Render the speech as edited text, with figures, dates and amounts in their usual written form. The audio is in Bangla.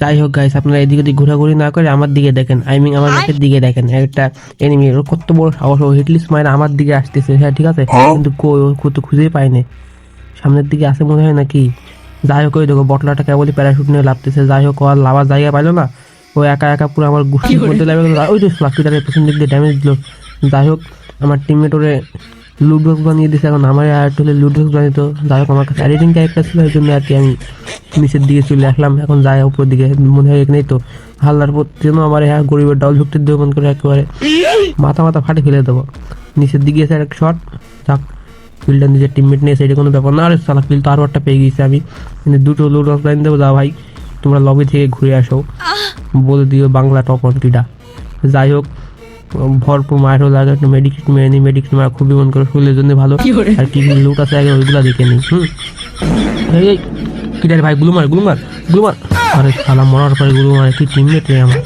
যাই হোক গাইস, আপনারা এদিকে ওদিক ঘোরাঘুরি না করে আমার দিকে দেখেন, আই মিন আমার ম্যাপের দিকে দেখেন। একটা এনিমি, ওর কত বড় সাহস, ও হিটলিস্ট মাইরা আমার দিকে আসতেছে। হ্যাঁ ঠিক আছে, কিন্তু কই ও তো খুঁজেই পাইনি। সামনের দিকে আসে মনে হয় নাকি। যাই হোক, ওই দেখো বটলাটা কেবলই প্যারাশুট নিয়ে লাভতেছে। যাই হোক, ও আর লাভার জায়গা পাইলো না, ও একা একা পুরো আমার গুষ্টির মধ্যে লাগবে। ওই তো লাকিটারের পেছন দিক দিয়ে ড্যামেজ দিল। যাই হোক, আমার টিমমেট ওরে লুডবক্স বানিয়ে দিছে, এখন আমার আর একটু হলে লুডবক্স বানিয়ে দিত। যাই হোক, আমার কাছে এডিটিং ক্যারেক্টার ছিল, এই জন্য আর কি আমি নিচের দিকে চলে আসলাম। এখন যাই উপর দিকে, মনে হয় এখানেই তো হাল্লার জন্য আমার হ্যাঁ গরিবের ডাউল ঢুকতে দেবো মন করে একেবারে মাথা মাথা ফাটে ফেলে দেবো। নিচের দিকে এসে এক শট, যাক ফিল্ডার নিজের টিমমেট নিয়ে সেটা কোনো ব্যাপার না। আরে সালা ফিল্ড তো আরও একটা পেয়ে গেছি আমি, কিন্তু দুটো লোড অফ লাইন দেবো। যা ভাই, তোমরা লবি থেকে ঘুরে আসো, বলে দিও বাংলা টপ অন্টিটা। যাই হোক, ভরপুর মায়ের হলো আগে একটা মেডিকেট মেরে নিই। মেডিকেট মারা খুবই মন করে, শরীরের জন্য ভালো। আর কি লুট আছে আগে ওইগুলা দেখে নিই। এই কিটারে ভাই, গুলো মার গুলো মার গুলো মার। আরে সালা মরার পরে গুলো মারে, কি টিমমেট রে আমার।